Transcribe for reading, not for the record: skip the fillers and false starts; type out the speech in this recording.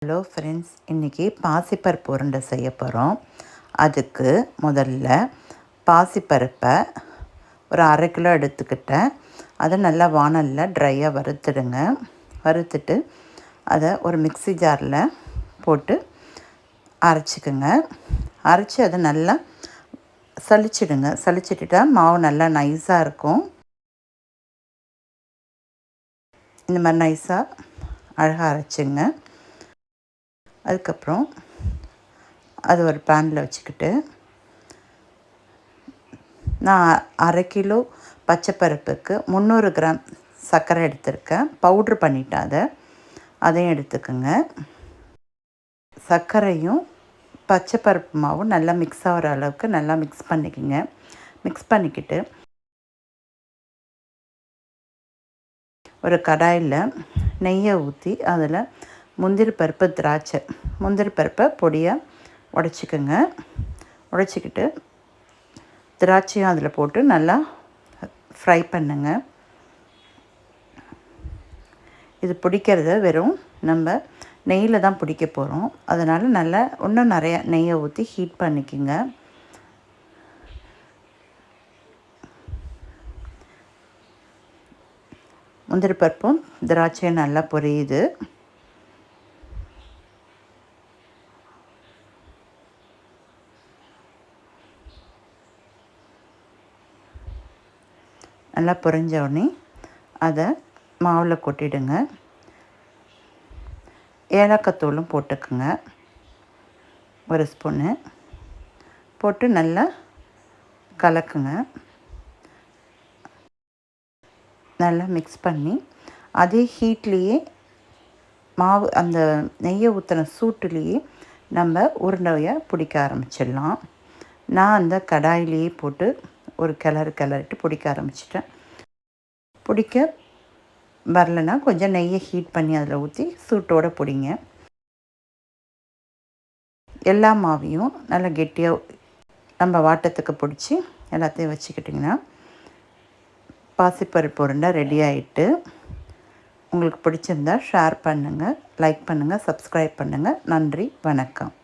Hello friends, இன்றைக்கி பாசிப்பருப்பு உருண்டை செய்ய போகிறோம். அதுக்கு முதல்ல பாசிப்பருப்பை ஒரு 1/2 கிலோ எடுத்துக்கிட்டேன். அதை நல்லா வாணலில் ட்ரையாக வறுத்துடுங்க. வறுத்துட்டு அதை ஒரு மிக்ஸி ஜாரில் போட்டு அரைச்சிக்குங்க. அரைச்சி அதை நல்லா சலிச்சிடுங்க. சலிச்சிட்டுட்டா மாவு நல்லா நைஸாக இருக்கும். இந்த மாதிரி நைஸாக அழகாக அரைச்சிங்க. அதுக்கப்புறம் அது ஒரு பேனில் வச்சுக்கிட்டு, நான் 1/2 கிலோ பச்சைப்பருப்புக்கு 300 கிராம் சர்க்கரை எடுத்திருக்கேன். பவுட்ரு பண்ணிட்டேன். அதையும் எடுத்துக்கோங்க. சர்க்கரையும் பச்சைப்பருப்பு மாவும் நல்லா மிக்ஸ் ஆகிற அளவுக்கு நல்லா மிக்ஸ் பண்ணிக்கோங்க. மிக்ஸ் பண்ணிக்கிட்டு ஒரு கடாயில் நெய்யை ஊற்றி அதில் முந்திரி பருப்பு, முந்திரி பருப்பை பொடியாக உடச்சிக்கோங்க. உடச்சிக்கிட்டு திராட்சையும் அதில் போட்டு நல்லா ஃப்ரை பண்ணுங்க. இது பிடிக்கிறத வெறும் நம்ம நெய்யில் தான் பிடிக்க போகிறோம். அதனால் நல்லா இன்னும் நிறையா நெய்யை ஊற்றி ஹீட் பண்ணிக்கோங்க. முந்திரி பருப்பும் திராட்சையும் நல்லா பொரியுது. நல்லா பொரிஞ்ச உடனே அதை மாவில் கொட்டிடுங்க. ஏலக்காய் தூளும் போட்டுக்குங்க. 1 ஸ்பூனு போட்டு நல்லா கலக்குங்க. நல்லா மிக்ஸ் பண்ணி அதே ஹீட்லேயே மாவு அந்த நெய்யை ஊற்றின சூட்டுலேயே நம்ம உருண்டையை பிடிக்க ஆரம்பிச்சிடலாம். நான் அந்த கடாயிலேயே போட்டு ஒரு கிளறிட்டு பிடிக்க ஆரம்பிச்சிட்டேன். பிடிக்க வரலைன்னா கொஞ்சம் நெய்யை ஹீட் பண்ணி அதில் ஊற்றி சூட்டோடு பிடிங்க. எல்லா மாவையும் நல்லா கெட்டியாக நம்ம வாட்டத்துக்கு பிடிச்சி எல்லாத்தையும் வச்சுக்கிட்டிங்கன்னா பாசிப்பருப்பு உருண்டை ரெடி ஆகிட்டு. உங்களுக்கு பிடிச்சிருந்தா ஷேர் பண்ணுங்கள், லைக் பண்ணுங்கள், சப்ஸ்கிரைப் பண்ணுங்கள். நன்றி, வணக்கம்.